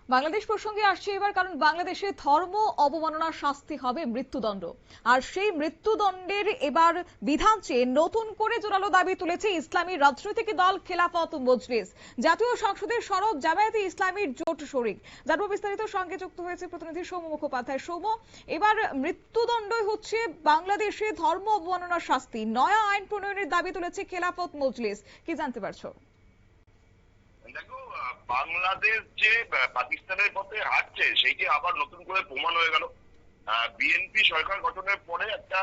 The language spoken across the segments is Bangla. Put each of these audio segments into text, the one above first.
বাংলাদেশ প্রসঙ্গে আসছে এবার, কারণ বাংলাদেশে ধর্ম অবমাননার শাস্তি হবে মৃত্যুদণ্ড। আর সেই মৃত্যুদণ্ডের এবার বিধান চেয়ে নতুন করে জোরালো দাবি তুলেছে ইসলামী রাজনৈতিক দল খেলাফত মজলিস। জাতীয় সংসদের সরব জামায়াতে ইসলামীর জোট শরিক। জানবো বিস্তারিত, সঙ্গে যুক্ত হয়েছে প্রতিনিধি সৌম্য মুখোপাধ্যায়। সৌম্য, এবার মৃত্যুদণ্ডই হচ্ছে বাংলাদেশে ধর্ম অবমাননার শাস্তি, নয়া আইন প্রণয়নের দাবি তুলেছে খেলাফত মজলিস। কি জানতে পারছো? দেখো, বাংলাদেশ যে পাকিস্তানের পথে হাঁটছে সেইটি আবার নতুন করে প্রমাণ হয়ে গেল। বিএনপি সরকার গঠনের পরে একটা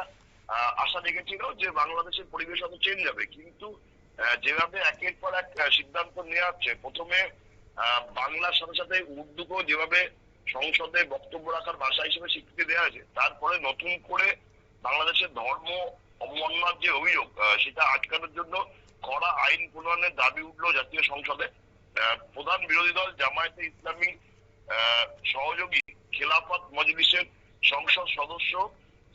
আশা দেখেছিল যে বাংলাদেশের পরিবেশ হয়তো চেঞ্জ হবে, কিন্তু যেভাবে একের পর এক সিদ্ধান্ত নেওয়া হচ্ছে, প্রথমে বাংলার সাথে সাথে উর্দুকেও যেভাবে সংসদে বক্তব্য রাখার ভাষা হিসেবে স্বীকৃতি দেওয়া হয়েছে, তারপরে নতুন করে বাংলাদেশের ধর্ম অবমাননার যে অভিযোগ সেটা আটকানোর জন্য কড়া আইন প্রণয়নের দাবি উঠলো জাতীয় সংসদে। প্রধান বিরোধী দল জামায়াতে ইসলামী সহযোগী খেলাফত মজলিসের সংসদ সদস্য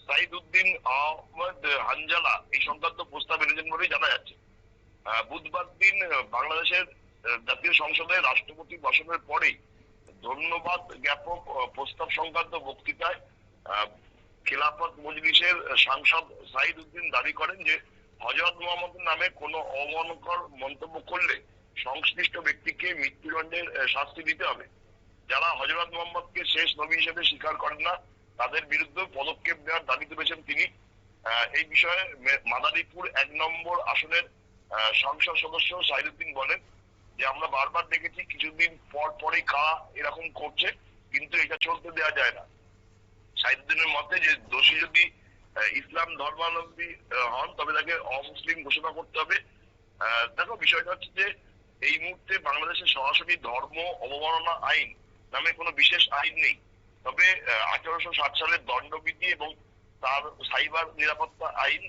সাইদ উদ্দিন আহমদ হানজালা এই সংক্রান্ত প্রস্তাব এনেছেন বলেই জানা যাচ্ছে। বুধবার দিন বাংলাদেশের জাতীয় সংসদে রাষ্ট্রপতি ভাষণের পরেই ধন্যবাদ জ্ঞাপক প্রস্তাব সংক্রান্ত বক্তৃতায় খেলাফত মজলিসের সাংসদ সাইদ উদ্দিন দাবি করেন যে হযরত মুহাম্মদের নামে কোনো অবমাননাকর মন্তব্য করলে সংশ্লিষ্ট ব্যক্তিকে মৃত্যুদণ্ডের শাস্তি দিতে হবে। যারা হযরত মুহাম্মদকে শেষ নবী হিসেবে স্বীকার করেন না তাদের বিরুদ্ধে পদক্ষেপ নেওয়ার দাবি তুলেছেন তিনি। এই বিষয়ে মাদারীপুর ১ নম্বর আসনের সংসদ সদস্য সাইদুদ্দিন বলেন যে আমরা বারবার দেখেছি কিছুদিন পর পরই কারা এরকম করছে, কিন্তু এটা চলতে দেওয়া যায় না। সাইদুদ্দিনের মতে যে দোষী যদি ইসলাম ধর্মাবলম্বী হন তবে তাকে অমুসলিম ঘোষণা করতে হবে। দেখো, বিষয়টা হচ্ছে যে এই মুহূর্তে বাংলাদেশে সরাসরি ধর্ম অবমাননা আইন নামে কোনো বিশেষ আইন নেই। তবে 1860 সালের দণ্ডবিধি এবং তার সাইবার নিরাপত্তা আইন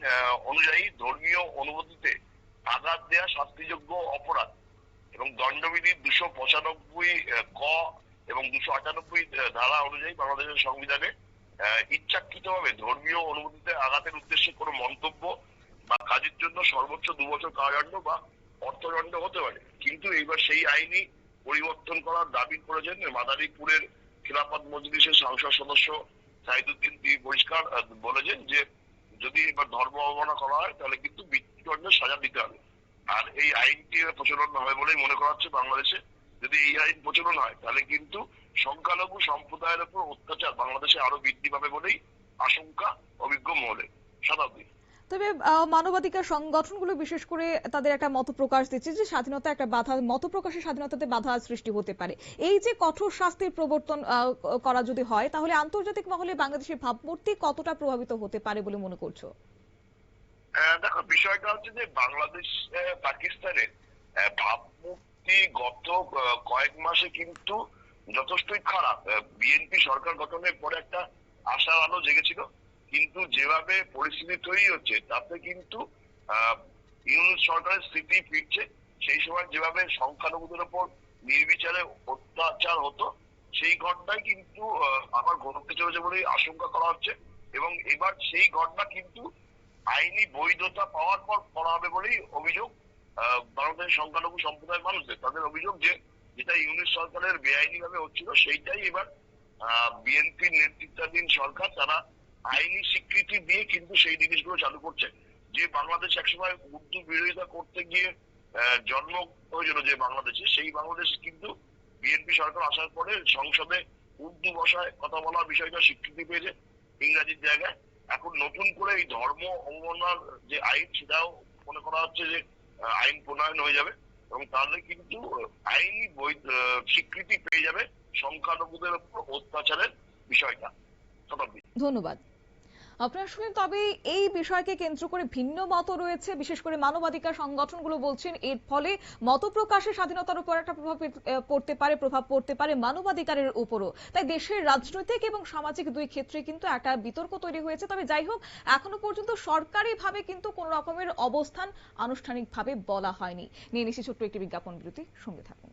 অনুযায়ী ধর্মীয় অনুভূতিতে আঘাত দেওয়া শাস্তিযোগ্য অপরাধ, এবং দণ্ডবিধির 295 ক এবং 298 ধারা অনুযায়ী বাংলাদেশের সংবিধানে ইচ্ছাকৃতভাবে ধর্মীয় অনুভূতিতে আঘাতের উদ্দেশ্যে কোনো মন্তব্য বা কাজের জন্য সর্বোচ্চ 2 বছর কারাদণ্ড বা অর্থদণ্ড হতে পারে। কিন্তু এইবার সেই আইনই পরিবর্তন করার দাবি করেছেন মাদারীপুরের খেলাফত মজলিসের সংসদ সদস্য সাইদুদ্দিন। তিনি পরিষ্কার বলেছেন যে যদি এবার ধর্ম অবমাননা করা হয় তাহলে কিন্তু মৃত্যুদণ্ডের সাজা দিতে হবে। আর এই আইনটি প্রচলন হবে বলেই মনে করা হচ্ছে বাংলাদেশে। যদি এই আইন প্রচলন হয় তাহলে কিন্তু সংখ্যালঘু সম্প্রদায়ের উপর অত্যাচার বাংলাদেশে আরো বৃদ্ধি পাবে বলেই আশঙ্কা অভিজ্ঞ মহলে। শতাব্দী। তবে মানবাধিকার সংগঠনগুলো বিশেষ করে তাদের একটা মত প্রকাশ দিচ্ছে যে স্বাধীনতা একটা বাধা, মত প্রকাশের স্বাধীনতাতে বাধা সৃষ্টি হতে পারে। এই যে কঠোর শাস্তির প্রবর্তন করা যদি হয়, তাহলে আন্তর্জাতিক মহলে বাংলাদেশের ভাবমূর্তি কতটা প্রভাবিত হতে পারে বলে মনে করছো? দেখো, বিষয়টা হচ্ছে যে বাংলাদেশ পাকিস্তানের ভাবমূর্তি গত কয়েক মাসে কিন্তু যথেষ্টই খারাপ। বিএনপি সরকার গঠনের পরে একটা আশার আলো জেগেছিল, কিন্তু যেভাবে পরিস্থিতি তৈরি হচ্ছে তাতে কিন্তু ইউনূস সরকারের স্মৃতি ফিরছে। সেই সময় যেভাবে সংখ্যালঘুদের উপর নির্বিচারে অত্যাচার হতো সেই ঘটনায় কিন্তু আবার ঘটতে চলেছে বলেই আশঙ্কা করা হচ্ছে, এবং এবার সেই ঘটনা কিন্তু আইনি বৈধতা পাওয়ার পর করা হবে বলেই অভিযোগ বাংলাদেশের সংখ্যালঘু সম্প্রদায়ের মানুষদের। তাদের অভিযোগ যে যেটা ইউনূস সরকারের বেআইনি ভাবে হচ্ছিল সেইটাই এবার বিএনপির নেতৃত্বাধীন সরকার তারা আইনি স্বীকৃতি দিয়ে কিন্তু সেই জিনিসগুলো চালু করছে। যে বাংলাদেশ একসময় উর্দু বিরোধিতা করতে গিয়ে জন্ম হয়েছিল যে বাংলাদেশে, সেই বাংলাদেশ কিন্তু বিএনপি সরকার আসার পরে সংসদে উর্দু ভাষায় কথা বলার বিষয়টা স্বীকৃতি পেয়েছে ইংরাজির জায়গায়। এখন নতুন করে এই ধর্ম অবমাননার যে আইন সেটাও মনে করা হচ্ছে যে আইন প্রণয়ন হয়ে যাবে, এবং তাহলে কিন্তু আইনি স্বীকৃতি পেয়ে যাবে সংখ্যালঘুদের উপর অত্যাচারের বিষয়টা। ধন্যবাদ। আপনারা শুনেন, তবে এই বিষয়কে কেন্দ্র করে ভিন্ন মত রয়েছে। বিশেষ করে মানবাধিকার সংগঠনগুলো বলছেন এর ফলে মত প্রকাশের স্বাধীনতার উপর একটা প্রভাব পড়তে পারে মানবাধিকারের উপরও। তাই দেশের রাজনৈতিক এবং সামাজিক দুই ক্ষেত্রে কিন্তু একটা বিতর্ক তৈরি হয়েছে। তবে যাই হোক, এখনো পর্যন্ত সরকারিভাবে কিন্তু কোন রকমের অবস্থান আনুষ্ঠানিকভাবে বলা হয়নি। নিয়ে নিচ্ছি ছোট্ট একটি বিজ্ঞাপন বিরতি, সঙ্গে থাকুন।